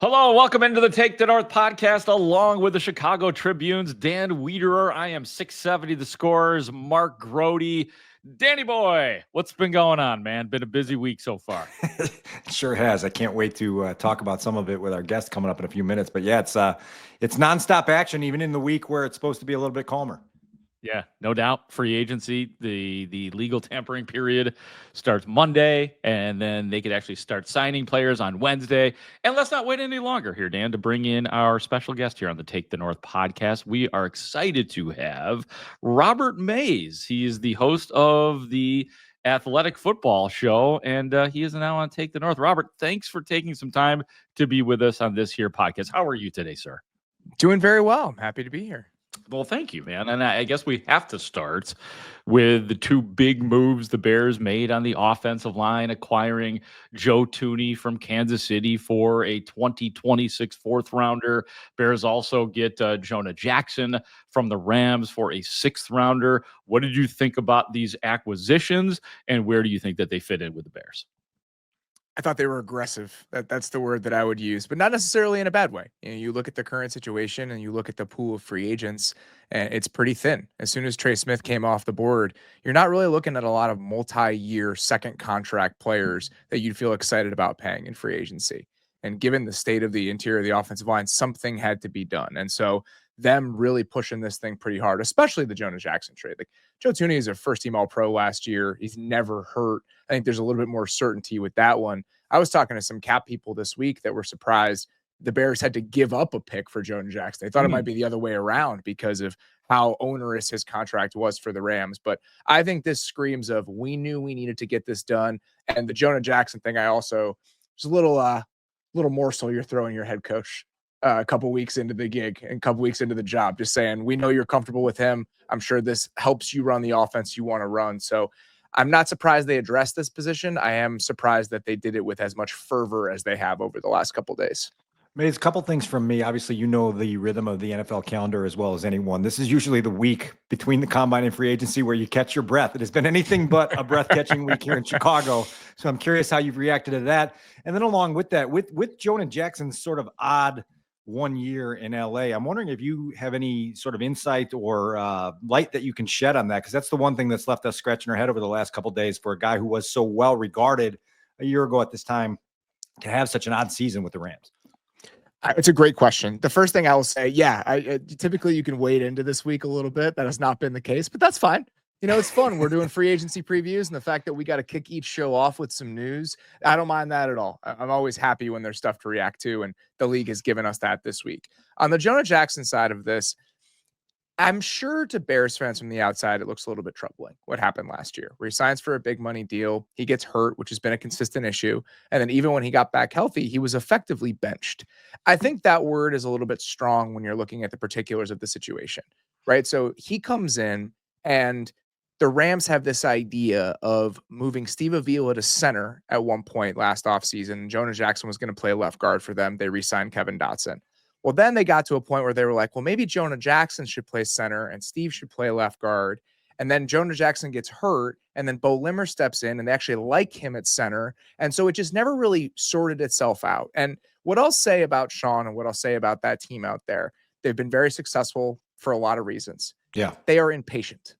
Hello, welcome into the Take the North podcast, along with the Chicago Tribune's Dan Wiederer. I am 670 The Score's Mark Grote. Danny boy, what's been going on, man? Been a busy week so far. Sure has. I can't wait to talk about some of it with our guest coming up in a few minutes. But yeah, it's nonstop action, even in the week where it's supposed to be a little bit calmer. Yeah, no doubt. Free agency, the legal tampering period starts Monday, and then they could actually start signing players on Wednesday. And let's not wait any longer here, Dan, to bring in our special guest here on the Take the North podcast. We are excited to have Robert Mays. He is the host of the Athletic Football Show, and he is now on Take the North. Robert, thanks for taking some time to be with us on this here podcast. How are you today, sir? Doing very well. I'm happy to be here. Well, thank you, man. And I guess we have to start with the two big moves the Bears made on the offensive line, acquiring Joe Thuney from Kansas City for a 2026 fourth rounder. Bears also get Jonah Jackson from the Rams for a sixth rounder. What did you think about these acquisitions, and where do you think that they fit in with the Bears? I thought they were aggressive. That's the word that I would use, but not necessarily in a bad way. You look at the current situation and you look at the pool of free agents, and it's pretty thin. As soon as Trey Smith came off the board, you're not really looking at a lot of multi-year second contract players that you'd feel excited about paying in free agency. And given the state of the interior of the offensive line, something had to be done. And so them really pushing this thing pretty hard, especially the Jonah Jackson trade. Like, Joe Thuney is a first-team All-Pro last year. He's never hurt. I think there's a little bit more certainty with that one. I was talking to some cap people this week that were surprised the Bears had to give up a pick for Jonah Jackson. They thought it might be the other way around because of how onerous his contract was for the Rams. But I think this screams of, we knew we needed to get this done. And the Jonah Jackson thing, I also, just a little morsel you're throwing your head coach a couple weeks into the gig and a couple weeks into the job, just saying, we know you're comfortable with him. I'm sure this helps you run the offense you want to run. So I'm not surprised they addressed this position. I am surprised that they did it with as much fervor as they have over the last couple of days. Mays, a couple things from me. Obviously, you know the rhythm of the NFL calendar as well as anyone. This is usually the week between the combine and free agency where you catch your breath. It has been anything but a breath-catching week here in Chicago. So I'm curious how you've reacted to that. And then along with that, with Jonah Jackson's sort of odd 1 year in LA, I'm wondering if you have any sort of insight or light that you can shed on that, because that's the one thing that's left us scratching our head over the last couple of days for a guy who was so well regarded a year ago at this time to have such an odd season with the Rams. It's a great question. The first thing I will say, typically you can wade into this week a little bit. That has not been the case, but that's fine. It's fun. We're doing free agency previews, and the fact that we got to kick each show off with some news, I don't mind that at all. I'm always happy when there's stuff to react to, and the league has given us that this week. On the Jonah Jackson side of this, I'm sure to Bears fans from the outside, it looks a little bit troubling what happened last year, where he signs for a big money deal. He gets hurt, which has been a consistent issue. And then even when he got back healthy, he was effectively benched. I think that word is a little bit strong when you're looking at the particulars of the situation, right? So he comes in, and the Rams have this idea of moving Steve Avila to center at one point last offseason. Jonah Jackson was going to play left guard for them. They re-signed Kevin Dotson. Well, then they got to a point where they were like, well, maybe Jonah Jackson should play center and Steve should play left guard. And then Jonah Jackson gets hurt, and then Bo Limmer steps in, and they actually like him at center. And so it just never really sorted itself out. And what I'll say about Sean and what I'll say about that team out there, they've been very successful for a lot of reasons. Yeah. They are impatient.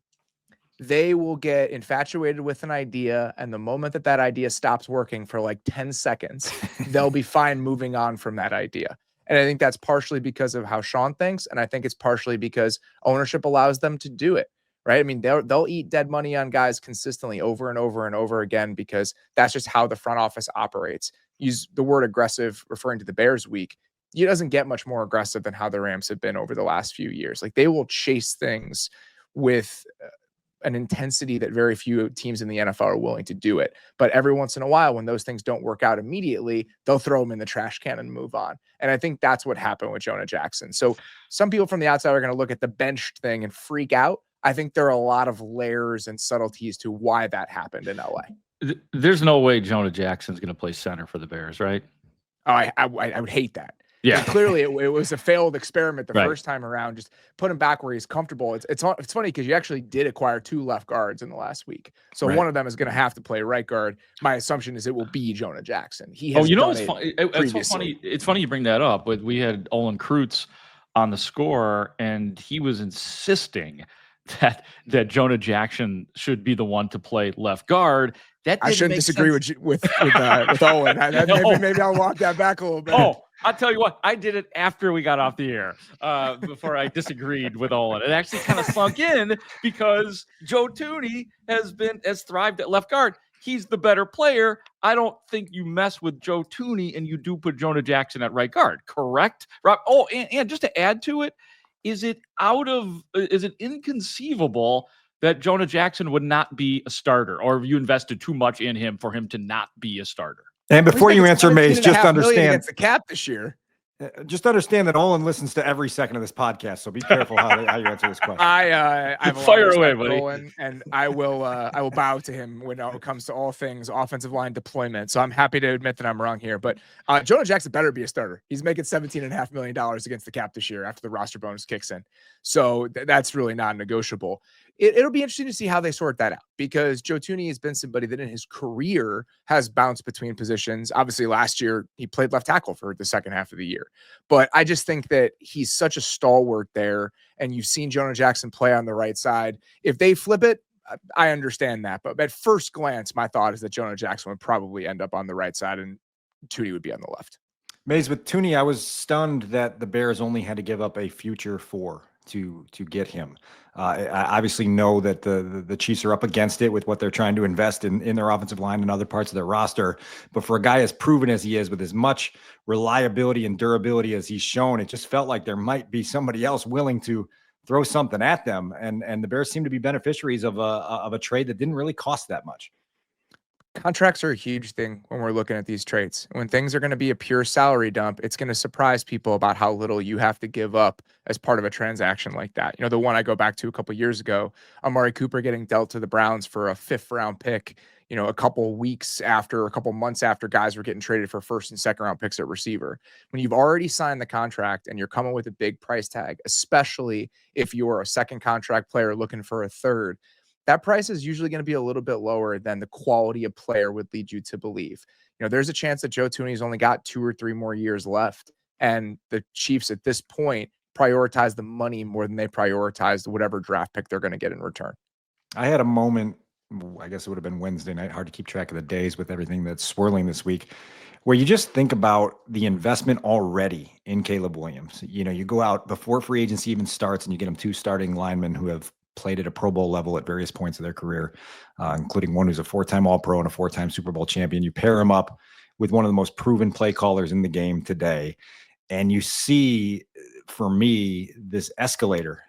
They will get infatuated with an idea, and the moment that idea stops working for like 10 seconds, they'll be fine moving on from that idea. And I think that's partially because of how Sean thinks, and I think it's partially because ownership allows them to do it, right? I mean, they'll eat dead money on guys consistently over and over and over again because that's just how the front office operates. Use the word aggressive referring to the Bears week. It doesn't get much more aggressive than how the Rams have been over the last few years. Like, they will chase things with an intensity that very few teams in the NFL are willing to do it. But every once in a while, when those things don't work out immediately, they'll throw them in the trash can and move on. And I think that's what happened with Jonah Jackson. So some people from the outside are going to look at the benched thing and freak out. I think there are a lot of layers and subtleties to why that happened in LA. There's no way Jonah Jackson's going to play center for the Bears, right? Oh, I would hate that. Yeah. And clearly it was a failed experiment the Right. first time around. Just put him back where he's comfortable. It's funny because you actually did acquire 2 left guards in the last week. So Right. one of them is going to have to play right guard. My assumption is it will be Jonah Jackson. He has Oh, you know, done it's it funny. It's so previously. funny. It's funny you bring that up. But we had Olin Kreutz on the score, and he was insisting that Jonah Jackson should be the one to play left guard. That I didn't shouldn't make disagree sense. with Owen. No. Maybe I'll walk that back a little bit. Oh, I'll tell you what, I did it after we got off the air, before I disagreed with Olin. It actually kind of sunk in because Joe Thuney has thrived at left guard. He's the better player. I don't think you mess with Joe Thuney and you do put Jonah Jackson at right guard, correct, Rob? Oh, and just to add to it, is it inconceivable that Jonah Jackson would not be a starter, or have you invested too much in him for him to not be a starter? And before you answer, Mace, just understand against the cap this year. Just understand that Olin listens to every second of this podcast, so be careful how you answer this question. I have a Fire lot of away, respect for buddy. Olin, and I will bow to him when it comes to all things offensive line deployment. So I'm happy to admit that I'm wrong here. But Jonah Jackson better be a starter. He's making $17.5 million against the cap this year after the roster bonus kicks in. So that's really non-negotiable. It'll be interesting to see how they sort that out, because Joe Thuney has been somebody that in his career has bounced between positions. Obviously, last year he played left tackle for the second half of the year. But I just think that he's such a stalwart there, and you've seen Jonah Jackson play on the right side. If they flip it, I understand that. But at first glance, my thought is that Jonah Jackson would probably end up on the right side and Thuney would be on the left. Maze, with Thuney, I was stunned that the Bears only had to give up a future 4 to get him. I obviously know that the Chiefs are up against it with what they're trying to invest in their offensive line and other parts of their roster. But for a guy as proven as he is, with as much reliability and durability as he's shown, it just felt like there might be somebody else willing to throw something at them. And the Bears seem to be beneficiaries of a trade that didn't really cost that much. Contracts are a huge thing when we're looking at these trades. When things are going to be a pure salary dump, it's going to surprise people about how little you have to give up as part of a transaction like that. You know, the one I go back to a couple of years ago, Amari Cooper getting dealt to the Browns for a 5th round pick, you know, a couple months after guys were getting traded for 1st and 2nd round picks at receiver. When you've already signed the contract and you're coming with a big price tag, especially if you're a second contract player looking for a third, that price is usually going to be a little bit lower than the quality of player would lead you to believe. You know, there's a chance that Joe Thuney's only got 2 or 3 more years left, and the Chiefs at this point prioritize the money more than they prioritize whatever draft pick they're going to get in return. I had a moment, I guess it would have been Wednesday night, hard to keep track of the days with everything that's swirling this week, where you just think about the investment already in Caleb Williams. You know, you go out before free agency even starts and you get him 2 starting linemen who have played at a Pro Bowl level at various points of their career, including one who's a 4-time All-Pro and a 4-time Super Bowl champion. You pair him up with one of the most proven play callers in the game today, and you see, for me, this escalator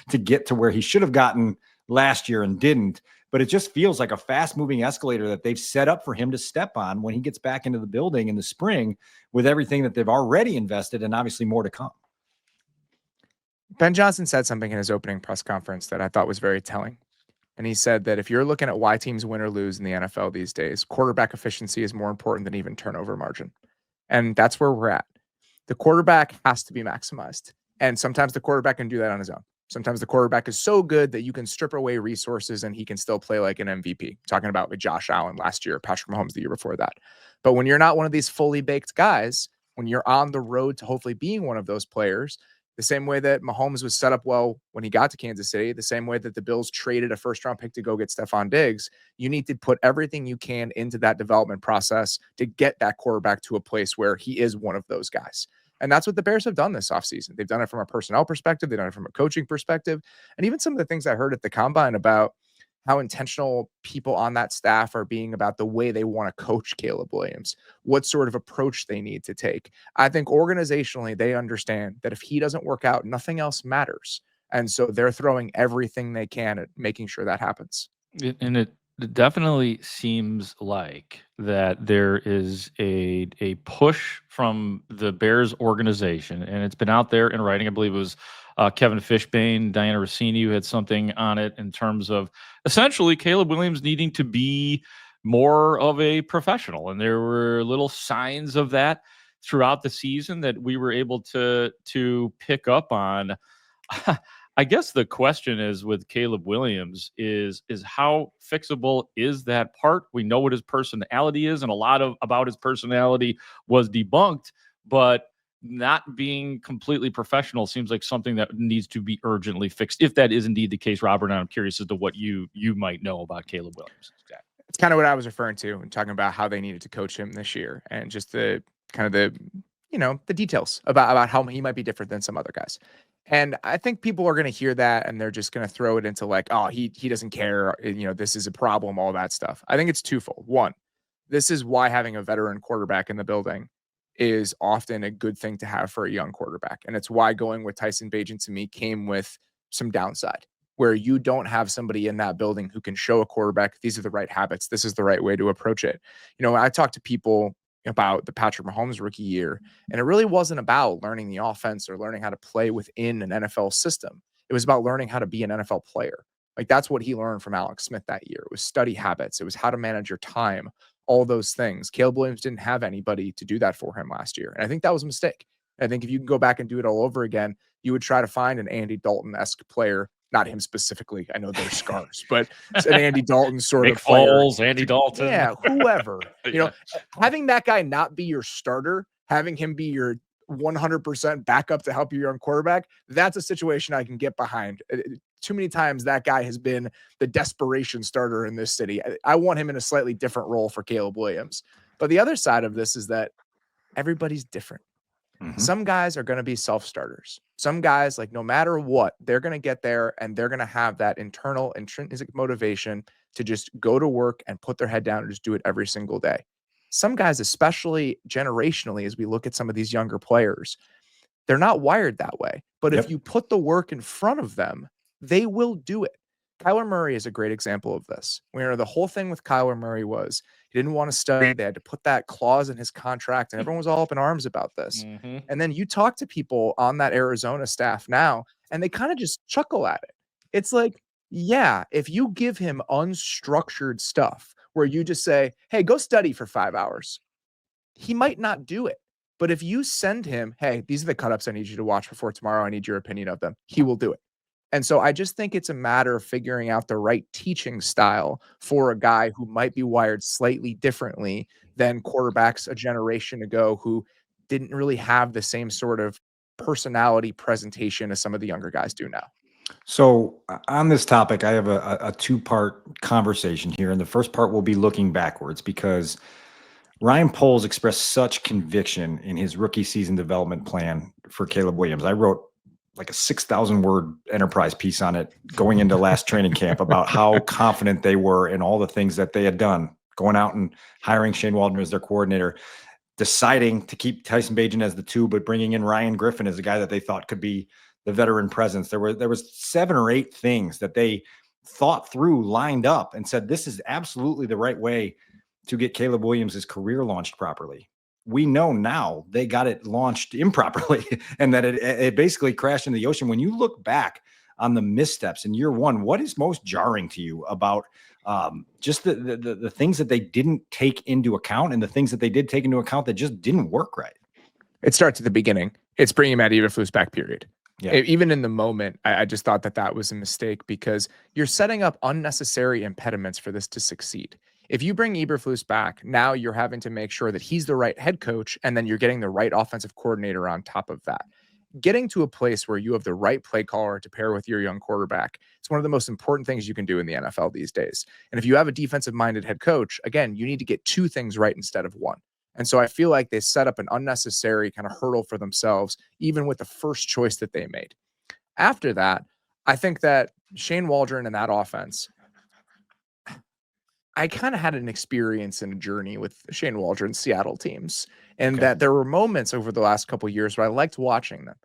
to get to where he should have gotten last year and didn't. But it just feels like a fast-moving escalator that they've set up for him to step on when he gets back into the building in the spring with everything that they've already invested and obviously more to come. Ben Johnson said something in his opening press conference that I thought was very telling. And he said that if you're looking at why teams win or lose in the NFL these days, quarterback efficiency is more important than even turnover margin. And that's where we're at. The quarterback has to be maximized. And sometimes the quarterback can do that on his own. Sometimes the quarterback is so good that you can strip away resources and he can still play like an MVP. Talking about with Josh Allen last year, Patrick Mahomes the year before that. But when you're not one of these fully baked guys, when you're on the road to hopefully being one of those players, the same way that Mahomes was set up well when he got to Kansas City, the same way that the Bills traded a 1st-round pick to go get Stephon Diggs, you need to put everything you can into that development process to get that quarterback to a place where he is one of those guys. And that's what the Bears have done this offseason. They've done it from a personnel perspective. They've done it from a coaching perspective. And even some of the things I heard at the Combine about how intentional people on that staff are being about the way they want to coach Caleb Williams, what sort of approach they need to take. I think organizationally, they understand that if he doesn't work out, nothing else matters. And so they're throwing everything they can at making sure that happens. And it definitely seems like that there is a push from the Bears organization, and it's been out there in writing. I believe it was Kevin Fishbane, Diana Rossini, who had something on it in terms of essentially Caleb Williams needing to be more of a professional. And there were little signs of that throughout the season that we were able to pick up on. I guess the question is with Caleb Williams is how fixable is that part? We know what his personality is, and a lot about his personality was debunked, but not being completely professional seems like something that needs to be urgently fixed. If that is indeed the case, Robert, I'm curious as to what you might know about Caleb Williams. Exactly. It's kind of what I was referring to and talking about how they needed to coach him this year and just the kind of the details about how he might be different than some other guys. And I think people are going to hear that and they're just going to throw it into like, oh, he doesn't care. This is a problem, all that stuff. I think it's twofold. One, this is why having a veteran quarterback in the building is often a good thing to have for a young quarterback. And it's why going with Tyson Bagent to me came with some downside, where you don't have somebody in that building who can show a quarterback, these are the right habits. This is the right way to approach it. I talk to people about the Patrick Mahomes rookie year, and it really wasn't about learning the offense or learning how to play within an NFL system. It was about learning how to be an NFL player. Like that's what he learned from Alex Smith that year. It was study habits. It was how to manage your time, all those things. Caleb Williams didn't have anybody to do that for him last year. And I think that was a mistake. I think if you can go back and do it all over again, you would try to find an Andy Dalton-esque player, not him specifically. I know there's scars, but an Andy Dalton sort of player. Foles, Andy Dalton. Yeah, whoever. Having that guy not be your starter, having him be your 100% backup to help your young quarterback, that's a situation I can get behind. Too many times that guy has been the desperation starter in this city. I want him in a slightly different role for Caleb Williams. But the other side of this is that everybody's different. Mm-hmm. Some guys are going to be self-starters. Some guys, like no matter what, they're going to get there and they're going to have that internal intrinsic motivation to just go to work and put their head down and just do it every single day. Some guys, especially generationally, as we look at some of these younger players, they're not wired that way. But if you put the work in front of them, they will do it. Kyler Murray is a great example of this. The whole thing with Kyler Murray was he didn't want to study. They had to put that clause in his contract, and everyone was all up in arms about this. Mm-hmm. And then you talk to people on that Arizona staff now, and they kind of just chuckle at it. It's like, yeah, if you give him unstructured stuff where you just say, hey, go study for 5 hours, he might not do it. But if you send him, hey, these are the cut-ups I need you to watch before tomorrow, I need your opinion of them, he will do it. And so I just think it's a matter of figuring out the right teaching style for a guy who might be wired slightly differently than quarterbacks a generation ago who didn't really have the same sort of personality presentation as some of the younger guys do now. So on this topic, I have a two-part conversation here. And the first part will be looking backwards because Ryan Poles expressed such conviction in his rookie season development plan for Caleb Williams. I wrote like a 6,000 word enterprise piece on it going into last training camp about how confident they were in all the things that they had done, going out and hiring Shane Waldron as their coordinator, deciding to keep Tyson Bagent as the 2, but bringing in Ryan Griffin as a guy that they thought could be the veteran presence. There was 7 or 8 things that they thought through, lined up, and said, this is absolutely the right way to get Caleb Williams' career launched properly. We know now they got it launched improperly and that it basically crashed in the ocean. When you look back on the missteps in year one, what is most jarring to you about just the things that they didn't take into account and the things that they did take into account that just didn't work right? It starts at the beginning. It's bringing Matt Eberflus back, period. Yeah. Even in the moment, I just thought that was a mistake because you're setting up unnecessary impediments for this to succeed. If you bring Eberflus back, now you're having to make sure that he's the right head coach, and then you're getting the right offensive coordinator on top of that. Getting to a place where you have the right play caller to pair with your young quarterback, it's one of the most important things you can do in the NFL these days. And if you have a defensive-minded head coach, again, you need to get 2 things right instead of 1. And so I feel like they set up an unnecessary kind of hurdle for themselves, even with the first choice that they made. After that, I think that Shane Waldron and that offense, I kind of had an experience and a journey with Shane Waldron's Seattle teams, and that there were moments over the last couple of years where I liked watching them.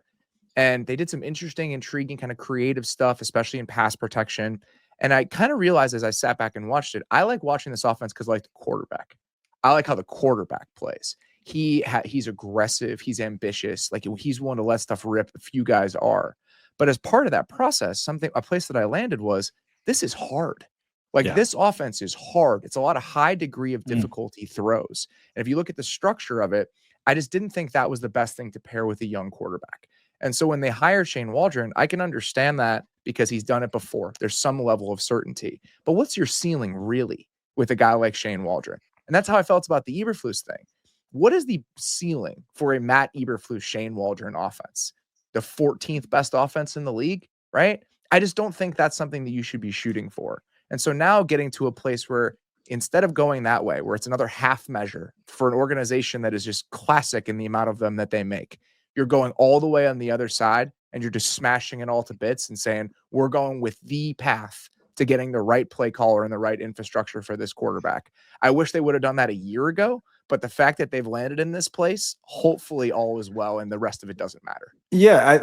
And they did some interesting, intriguing, kind of creative stuff, especially in pass protection. And I kind of realized as I sat back and watched it, I like watching this offense because I like the quarterback. I like how the quarterback plays. He's aggressive. He's ambitious. Like he's willing to let stuff rip. A few guys are. But as part of that process, a place that I landed was, this is hard. This offense is hard. It's a lot of high degree of difficulty throws. And if you look at the structure of it, I just didn't think that was the best thing to pair with a young quarterback. And so when they hired Shane Waldron, I can understand that because he's done it before. There's some level of certainty. But what's your ceiling really with a guy like Shane Waldron? And that's how I felt about the Eberflus thing. What is the ceiling for a Matt Eberflus, Shane Waldron offense? The 14th best offense in the league, right? I just don't think that's something that you should be shooting for. And so now getting to a place where instead of going that way, where it's another half measure for an organization that is just classic in the amount of them that they make, you're going all the way on the other side and you're just smashing it all to bits and saying, we're going with the path to getting the right play caller and the right infrastructure for this quarterback. I wish they would have done that a year ago, but the fact that they've landed in this place, hopefully all is well and the rest of it doesn't matter. Yeah,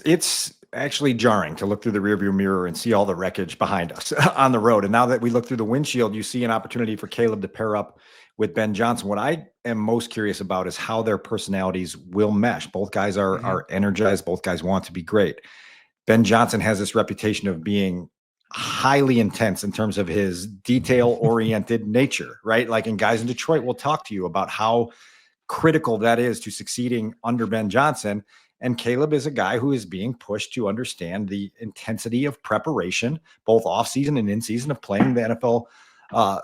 it's actually jarring to look through the rearview mirror and see all the wreckage behind us on the road. And now that we look through the windshield, you see an opportunity for Caleb to pair up with Ben Johnson. What I am most curious about is how their personalities will mesh. Both guys are energized. Both guys want to be great. Ben Johnson has this reputation of being highly intense in terms of his detail-oriented nature, right? Like, and guys in Detroit will talk to you about how critical that is to succeeding under Ben Johnson. And Caleb is a guy who is being pushed to understand the intensity of preparation, both off-season and in-season, of playing the NFL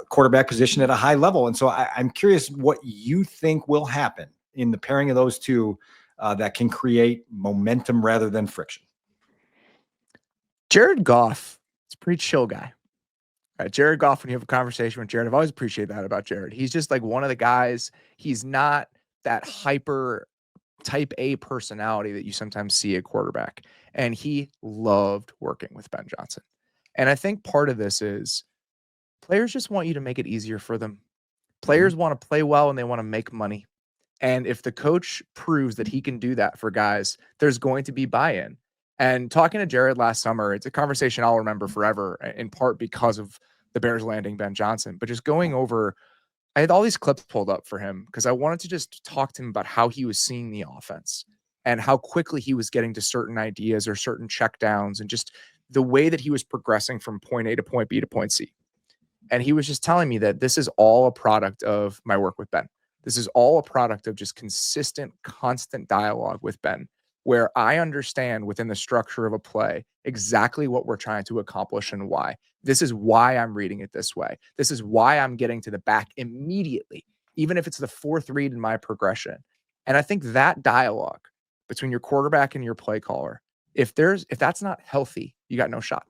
quarterback position at a high level. And so I'm curious what you think will happen in the pairing of those two that can create momentum rather than friction. Jared Goff is a pretty chill guy. Right? Jared Goff, when you have a conversation with Jared, I've always appreciated that about Jared. He's just like one of the guys. He's not that hyper type A personality that you sometimes see at quarterback. And he loved working with Ben Johnson. And I think part of this is players just want you to make it easier for them. Players want to play well and they want to make money. And if the coach proves that he can do that for guys, there's going to be buy-in. And talking to Jared last summer, it's a conversation I'll remember forever, in part because of the Bears landing Ben Johnson. But just going over, I had all these clips pulled up for him because I wanted to just talk to him about how he was seeing the offense and how quickly he was getting to certain ideas or certain checkdowns and just the way that he was progressing from point A to point B to point C. And he was just telling me that this is all a product of my work with Ben. This is all a product of just consistent, constant dialogue with Ben, where I understand within the structure of a play exactly what we're trying to accomplish and why. This is why I'm reading it this way. This is why I'm getting to the back immediately, even if it's the fourth read in my progression. And I think that dialogue between your quarterback and your play caller, if that's not healthy, you got no shot.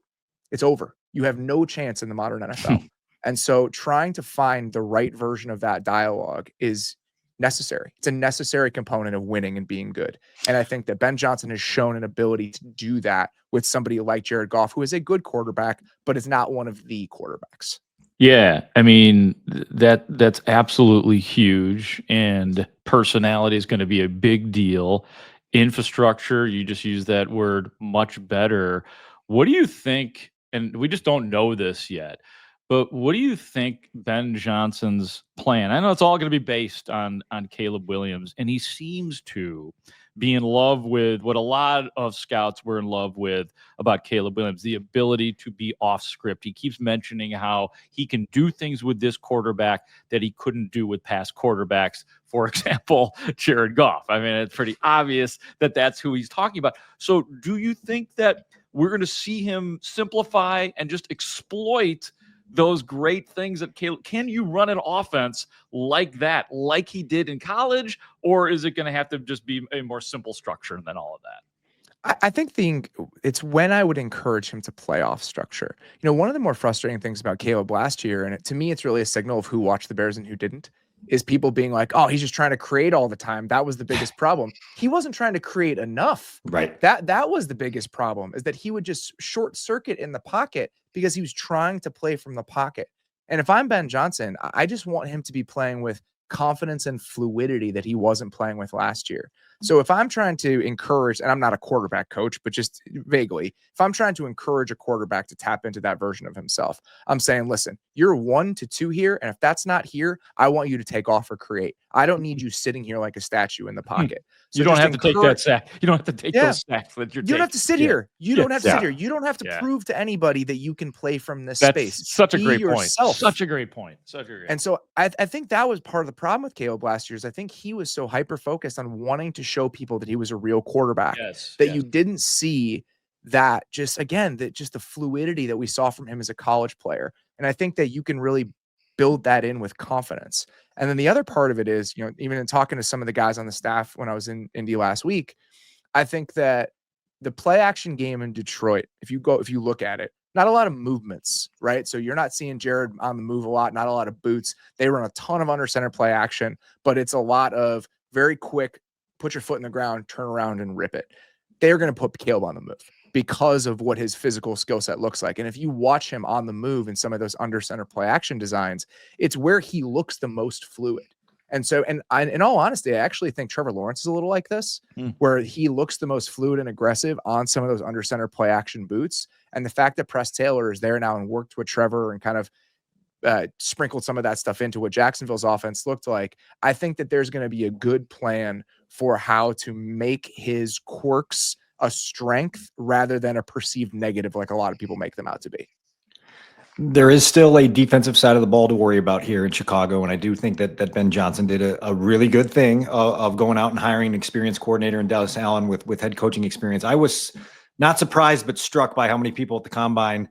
It's over. You have no chance in the modern NFL. And so trying to find the right version of that dialogue is necessary. It's a necessary component of winning and being good. And I think that Ben Johnson has shown an ability to do that with somebody like Jared Goff, who is a good quarterback, but is not one of the quarterbacks. Yeah, I mean, that's absolutely huge. And personality is going to be a big deal. Infrastructure, you just use that word, much better. What do you think? And we just don't know this yet. But what do you think Ben Johnson's plan? I know it's all going to be based on Caleb Williams, and he seems to be in love with what a lot of scouts were in love with about Caleb Williams, the ability to be off script. He keeps mentioning how he can do things with this quarterback that he couldn't do with past quarterbacks. For example, Jared Goff. I mean, it's pretty obvious that that's who he's talking about. So do you think that we're going to see him simplify and just exploit those great things that Caleb? Can you run an offense like that, like he did in college, or is it going to have to just be a more simple structure than all of that? I think it's when I would encourage him to play off structure. You know, one of the more frustrating things about Caleb last year, and to me, it's really a signal of who watched the Bears and who didn't, is people being like, oh, he's just trying to create all the time. That was the biggest problem. He wasn't trying to create enough. Right. That was the biggest problem, is that he would just short circuit in the pocket because he was trying to play from the pocket. And if I'm Ben Johnson, I just want him to be playing with confidence and fluidity that he wasn't playing with last year. So if I'm trying to encourage, and I'm not a quarterback coach, but just vaguely, if I'm trying to encourage a quarterback to tap into that version of himself, I'm saying, listen, you're 1 to 2 here. And if that's not here, I want you to take off or create. I don't need you sitting here like a statue in the pocket. So you don't just have to take that sack. You don't have to take Yeah. those sacks that you're You don't have to sit here. You don't have to sit here. You don't have to prove to anybody that you can play from this space. That's such a Be great yourself. point. Such a great point. And so I think that was part of the problem with Caleb last year is I think he was so hyper-focused on wanting to show people that he was a real quarterback that you didn't see that just the fluidity that we saw from him as a college player. And I think that you can really build that in with confidence. And then the other part of it is, you know, even in talking to some of the guys on the staff when I was in Indy last week, I think that the play action game in Detroit, if you look at it, not a lot of movements, right? So you're not seeing Jared on the move a lot, not a lot of boots. They run a ton of under center play action, but it's a lot of very quick, put your foot in the ground, turn around and rip it. They're going to put Caleb on the move because of what his physical skill set looks like. And if you watch him on the move in some of those under center play action designs, it's where he looks the most fluid. And so, in all honesty, I actually think Trevor Lawrence is a little like this, where he looks the most fluid and aggressive on some of those under center play action boots. And the fact that Press Taylor is there now and worked with Trevor and kind of sprinkled some of that stuff into what Jacksonville's offense looked like, I think that there's going to be a good plan for how to make his quirks a strength rather than a perceived negative like a lot of people make them out to be. There is still a defensive side of the ball to worry about here in Chicago, and I do think that Ben Johnson did a really good thing of going out and hiring an experienced coordinator in Dallas Allen with head coaching experience. I was not surprised but struck by how many people at the Combine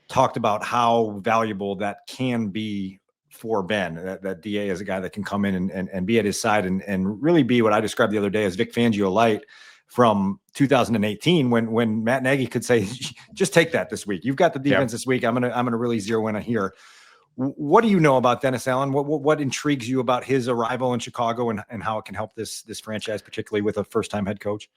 talked about how valuable that can be for Ben. That DA is a guy that can come in and be at his side and really be what I described the other day as Vic Fangio light from 2018 when Matt Nagy could say, just take that this week. You've got the defense this week. I'm gonna really zero in on here. What do you know about Dennis Allen? What intrigues you about his arrival in Chicago and how it can help this franchise, particularly with a first-time head coach?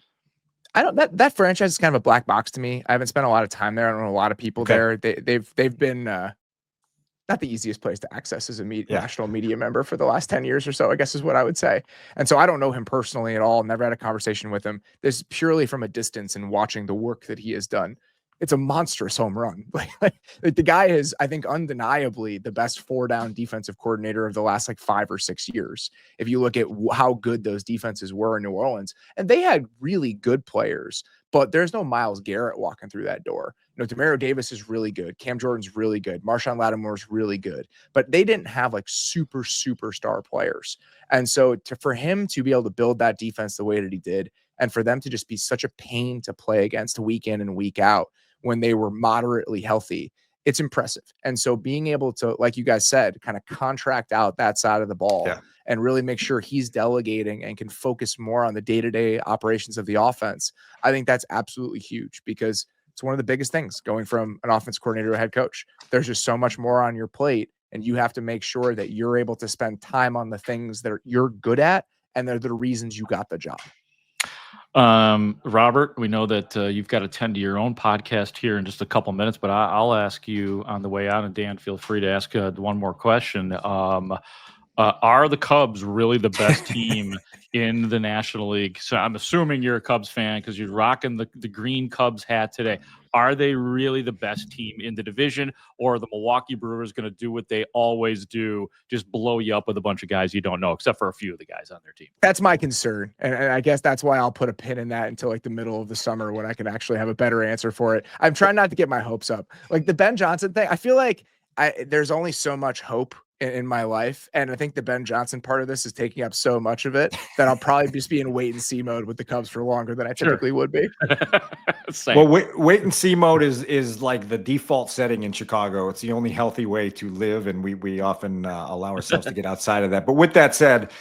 That franchise is kind of a black box to me. I haven't spent a lot of time there. I don't know a lot of people there. They've been not the easiest place to access as a national media member for the last 10 years or so, I guess is what I would say. And so I don't know him personally at all. Never had a conversation with him. This is purely from a distance and watching the work that he has done. It's a monstrous home run. Like the guy is, I think, undeniably the best 4-down defensive coordinator of the last 5 or 6 years. If you look at how good those defenses were in New Orleans, and they had really good players, but there's no Myles Garrett walking through that door. You know, Demario Davis is really good. Cam Jordan's really good. Marshawn Lattimore's really good, but they didn't have superstar players. And so for him to be able to build that defense the way that he did, and for them to just be such a pain to play against week in and week out when they were moderately healthy, it's impressive. And so being able to, like you guys said, kind of contract out that side of the ball and really make sure he's delegating and can focus more on the day-to-day operations of the offense, I think that's absolutely huge because it's one of the biggest things going from an offense coordinator to a head coach. There's just so much more on your plate, and you have to make sure that you're able to spend time on the things that you're good at and they're the reasons you got the job. Robert, we know that you've got to tend to your own podcast here in just a couple minutes, but I'll ask you on the way out, and Dan, feel free to ask one more question. Are the Cubs really the best team in the National League? So I'm assuming you're a Cubs fan because you're rocking the green Cubs hat today. Are they really the best team in the division, or are the Milwaukee Brewers going to do what they always do, just blow you up with a bunch of guys you don't know, except for a few of the guys on their team? That's my concern. And I guess that's why I'll put a pin in that until the middle of the summer when I can actually have a better answer for it. I'm trying not to get my hopes up. Like the Ben Johnson thing, I feel like there's only so much hope in my life. And I think the Ben Johnson part of this is taking up so much of it that I'll probably just be in wait and see mode with the Cubs for longer than I typically would be. Well, wait and see mode is like the default setting in Chicago. It's the only healthy way to live. And we often allow ourselves to get outside of that. But with that said,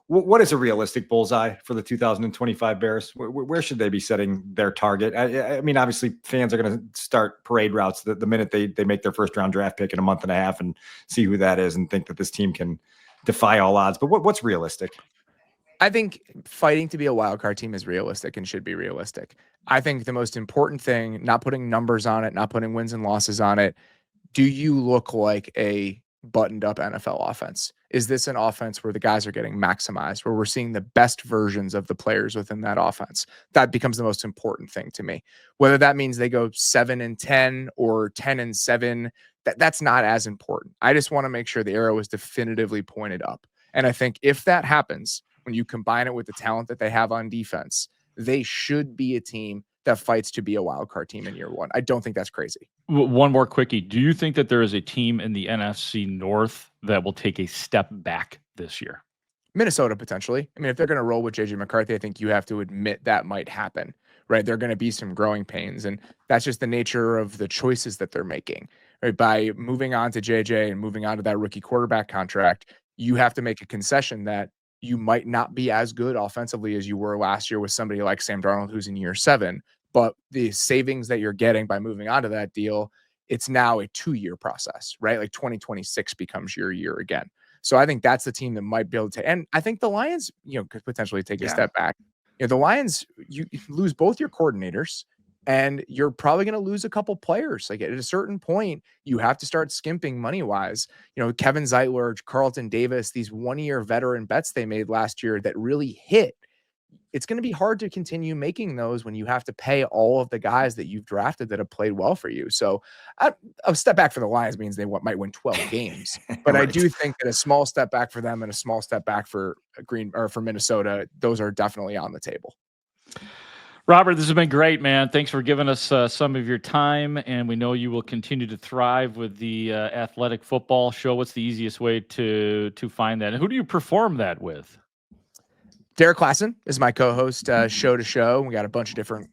what is a realistic bullseye for the 2025 Bears? Where should they be setting their target? I mean, obviously, fans are going to start parade routes the minute they make their first round draft pick in a month and a half and see who that is and think that this team can defy all odds. But what's realistic? I think fighting to be a wild card team is realistic and should be realistic. I think the most important thing, not putting numbers on it, not putting wins and losses on it, do you look like a buttoned up NFL offense? is this an offense where the guys are getting maximized, where we're seeing the best versions of the players within that offense? That becomes the most important thing to me. Whether that means they go 7-10 or 10-7, that's not as important. I just want to make sure the arrow is definitively pointed up. And I think if that happens, when you combine it with the talent that they have on defense, they should be a team that fights to be a wild card team in year one. I don't think that's crazy. One more quickie. Do you think that there is a team in the NFC North that will take a step back this year? Minnesota, potentially. I mean, if they're going to roll with JJ McCarthy, I think you have to admit that might happen, right? There are going to be some growing pains, and that's just the nature of the choices that they're making, right? By moving on to JJ and moving on to that rookie quarterback contract, you have to make a concession that you might not be as good offensively as you were last year with somebody like Sam Darnold, who's in year 7. But the savings that you're getting by moving on to that deal, it's now a 2-year process, right? Like 2026 becomes your year again. So I think that's the team that might be able to, and I think the Lions, could potentially take a step back. The Lions, you lose both your coordinators, and you're probably going to lose a couple players. Like at a certain point, you have to start skimping money wise. Kevin Zeitler, Carlton Davis, these 1-year veteran bets they made last year that really hit. It's going to be hard to continue making those when you have to pay all of the guys that you've drafted that have played well for you. So a step back for the Lions means they might win 12 games, but right. I do think that a small step back for them and a small step back for for Minnesota, those are definitely on the table. Robert, this has been great, man. Thanks for giving us some of your time, and we know you will continue to thrive with the Athletic Football Show. What's the easiest way to find that? And who do you perform that with? Derek Klassen is my co-host, show to show. We got a bunch of different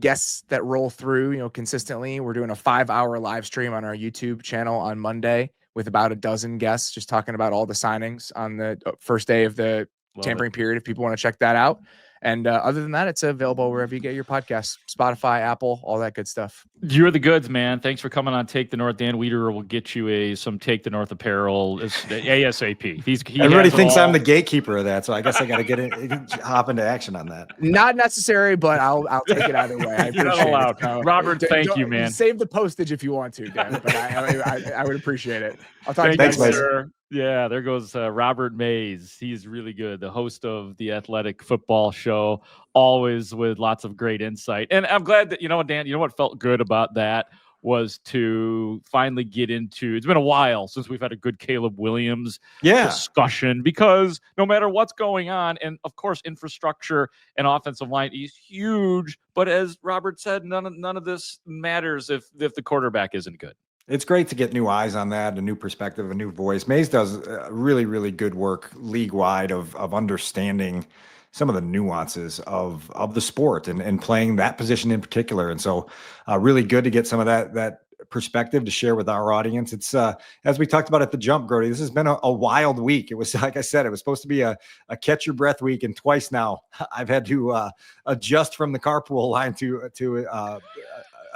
guests that roll through, consistently. We're doing a 5-hour live stream on our YouTube channel on Monday with about a dozen guests, just talking about all the signings on the first day of the tampering period, if people want to check that out. And other than that, it's available wherever you get your podcasts, Spotify, Apple, all that good stuff. You're the goods, man. Thanks for coming on Take the North. Dan Wiederer will get you some Take the North apparel ASAP. Everybody thinks I'm the gatekeeper of that, so I guess I got to hop into action on that. Not necessary, but I'll take it either way. I appreciate it. So, Robert, thank you, man. Save the postage if you want to, Dan, but I would appreciate it. I'll talk to you guys later. Sir. Yeah, there goes Robert Mays. He's really good, the host of the Athletic Football Show, always with lots of great insight. And I'm glad that, Dan, what felt good about that was to finally get into, it's been a while since we've had a good Caleb Williams discussion, because no matter what's going on, and of course, infrastructure and offensive line is huge, but as Robert said, none of this matters if the quarterback isn't good. It's great to get new eyes on that, a new perspective, a new voice. Mays does really, really good work league-wide of understanding some of the nuances of the sport and playing that position in particular. And so really good to get some of that perspective to share with our audience. It's as we talked about at the jump, Grote, this has been a wild week. It was, like I said, it was supposed to be a catch your breath week, and twice now I've had to adjust from the carpool line to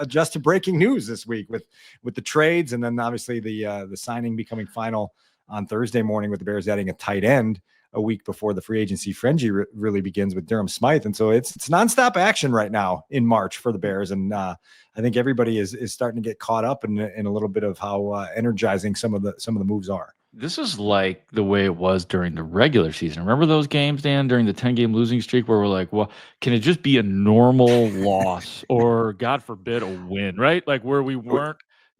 adjust to breaking news this week with the trades, and then obviously the signing becoming final on Thursday morning with the Bears adding a tight end a week before the free agency frenzy really begins with Durham Smythe. And so it's nonstop action right now in March for the Bears. And I think everybody is starting to get caught up in a little bit of how energizing some of the moves are. This is like the way it was during the regular season. Remember those games, Dan, during the 10-game losing streak where we're like, well, can it just be a normal loss or, God forbid, a win, right? Like where we weren't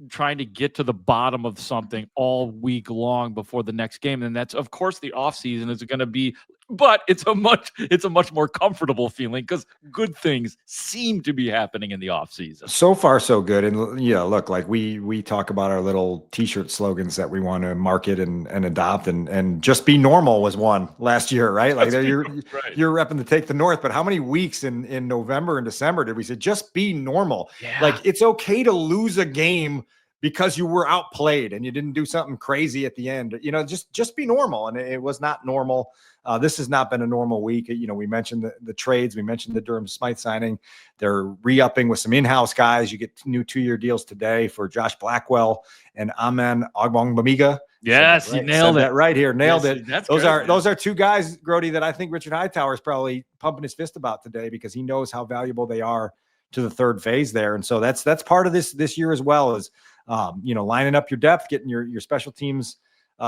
trying to get to the bottom of something all week long before the next game. And that's, of course, the offseason is going to be, but it's a much more comfortable feeling because good things seem to be happening in the offseason. So far, so good. And look, like we talk about our little t-shirt slogans that we want to market and adopt, and just be normal was one last year, right? Like you're repping to Take the North, but how many weeks in November and December did we say just be normal? Yeah. Like it's okay to lose a game because you were outplayed and you didn't do something crazy at the end. Just be normal. And it was not normal. This has not been a normal week. We mentioned the trades. We mentioned the Durham Smythe signing. They're re-upping with some in-house guys. You get new 2-year deals today for Josh Blackwell and Amen Ogbongbemiga. Yes, you nailed it. That right here. Nailed it. Those are two guys, Grote, that I think Richard Hightower is probably pumping his fist about today because he knows how valuable they are to the third phase there. And so that's part of this year as well, is lining up your depth, getting your special teams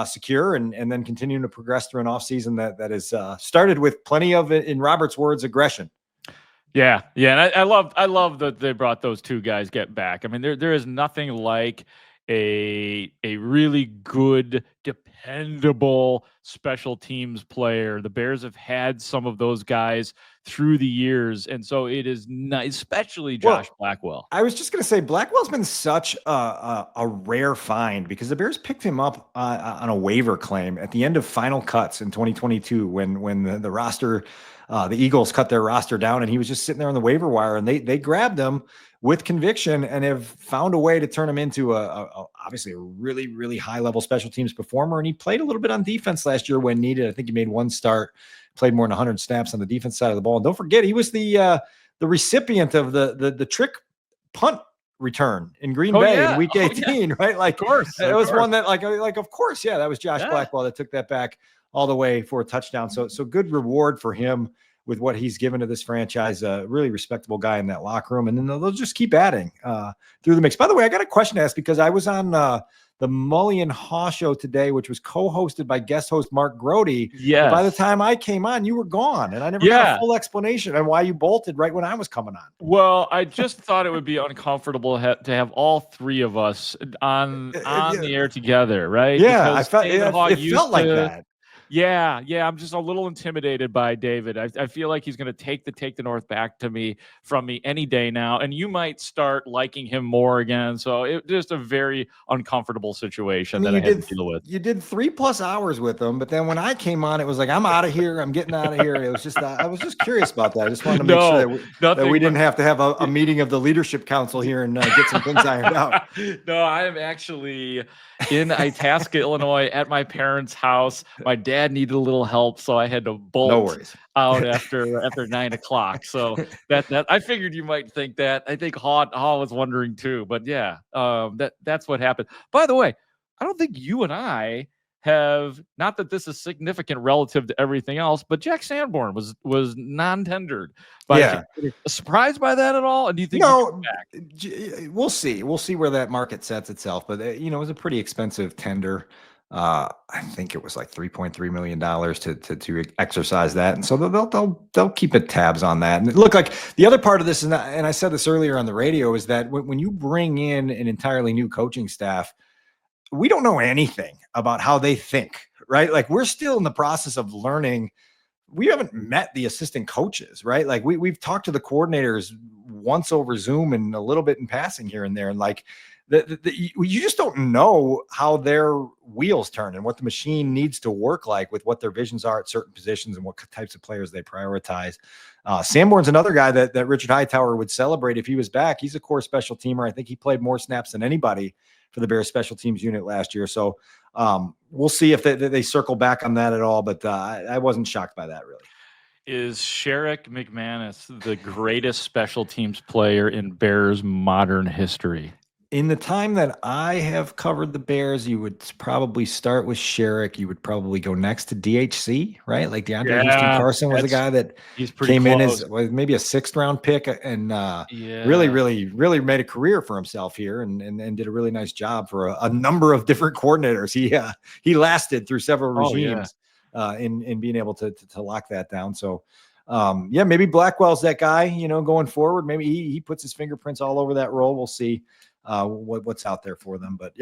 secure and then continuing to progress through an offseason that is started with plenty of, in Robert's words, aggression. Yeah, and I love that they brought those two guys get back. I mean, there is nothing like a really good, dependable special teams player. The Bears have had some of those guys through the years, and so it is not, especially Josh Blackwell. I was just going to say Blackwell's been such a rare find because the Bears picked him up on a waiver claim at the end of final cuts in 2022 when the roster. The Eagles cut their roster down and he was just sitting there on the waiver wire, and they grabbed him with conviction and have found a way to turn him into obviously a really, really high level special teams performer. And he played a little bit on defense last year when needed. I think he made one start, played more than 100 snaps on the defense side of the ball. And don't forget, he was the recipient of the trick punt return in Green Bay in week 18, right? Like, of course, it was one that like, of course, yeah, that was Josh Blackwell that took that back all the way for a touchdown. So good reward for him with what he's given to this franchise. A really respectable guy in that locker room. And then they'll just keep adding through the mix. By the way, I got a question to ask because I was on the Mully and Haugh show today, which was co-hosted by guest host Mark Grote. Yeah. By the time I came on, you were gone, and I never got a full explanation on why you bolted right when I was coming on. Well, I just thought it would be uncomfortable to have all three of us on the air together, right? Yeah, because I felt it felt like that. Yeah. I'm just a little intimidated by David. I feel like he's going to take the North back from me any day now, and you might start liking him more again. So it just a very uncomfortable situation that I had to deal with. You did 3+ hours with him, but then when I came on, it was like, I'm out of here. I'm getting out of here. It was just I was just curious about that. I just wanted to make sure that we didn't have to have a meeting of the leadership council here and get some things ironed out. No, I am actually in Itasca, Illinois, at my parents' house. My dad needed a little help, so I had to bolt out after 9:00. So that I figured you might think that. I think Haugh was wondering too, but yeah, that's what happened. By the way, I don't think you and I have, not that this is significant relative to everything else, but Jack Sanborn was non-tendered. Surprised by that at all? And do you think we'll see where that market sets itself, but it was a pretty expensive tender. I think it was like $3.3 million to exercise that, and so they'll keep tabs on that. And look, like the other part of this, and I said this earlier on the radio, is that when you bring in an entirely new coaching staff, we don't know anything about how they think, right? Like we're still in the process of learning. We haven't met the assistant coaches, right? Like we've talked to the coordinators once over Zoom and a little bit in passing here and there, and like. You just don't know how their wheels turn and what the machine needs to work like with what their visions are at certain positions and what types of players they prioritize. Sanborn's another guy that Richard Hightower would celebrate if he was back. He's a core special teamer. I think he played more snaps than anybody for the Bears special teams unit last year. So we'll see if they circle back on that at all. But I wasn't shocked by that, really. Is Sherrick McManus the greatest special teams player in Bears modern history? In the time that I have covered the Bears, you would probably start with Sherrick. You would probably go next to DHC, right? Like DeAndre Houston Carson was a guy that came in as maybe a 6th-round pick and really made a career for himself here and did a really nice job for a number of different coordinators. He lasted through several regimes in being able to lock that down. So maybe Blackwell's that guy, going forward. Maybe he puts his fingerprints all over that role. We'll see. What's out there for them, but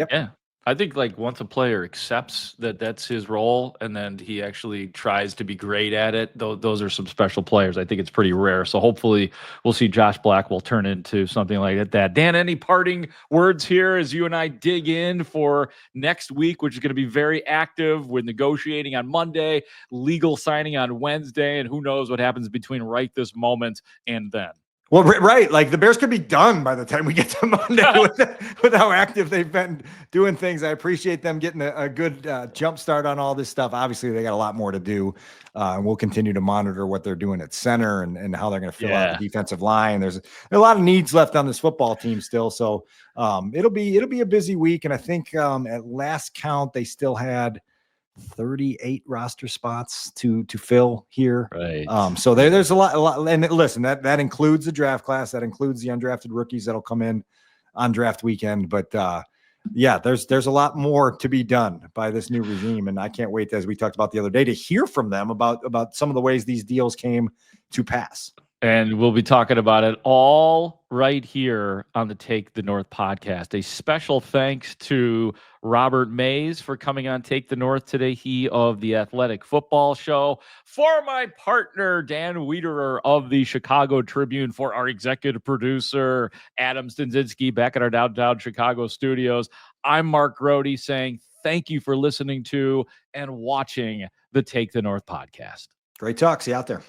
I think like once a player accepts that that's his role and then he actually tries to be great at it, those are some special players. I think it's pretty rare. So hopefully we'll see Josh Blackwell turn into something like that. Dan, any parting words here as you and I dig in for next week, which is going to be very active with negotiating on Monday, legal signing on Wednesday, and who knows what happens between right this moment and then. Well, right. Like the Bears could be done by the time we get to Monday with how active they've been doing things. I appreciate them getting a good jump start on all this stuff. Obviously, they got a lot more to do. And we'll continue to monitor what they're doing at center and how they're going to fill out the defensive line. There's a lot of needs left on this football team still. So it'll be a busy week. And I think at last count, they still had 38 roster spots to fill here. Right. So there's a lot. And listen, that includes the draft class. That includes the undrafted rookies that'll come in on draft weekend. But yeah, there's a lot more to be done by this new regime, and I can't wait, as we talked about the other day, to hear from them about some of the ways these deals came to pass. And we'll be talking about it all right here on the Take the North podcast. A special thanks to Robert Mays for coming on Take the North today, he of the Athletic Football Show, for my partner, Dan Wiederer of the Chicago Tribune, for our executive producer, Adam Stinzinski, back at our downtown Chicago studios. I'm Mark Grote saying thank you for listening to and watching the Take the North podcast. Great talk. See you out there.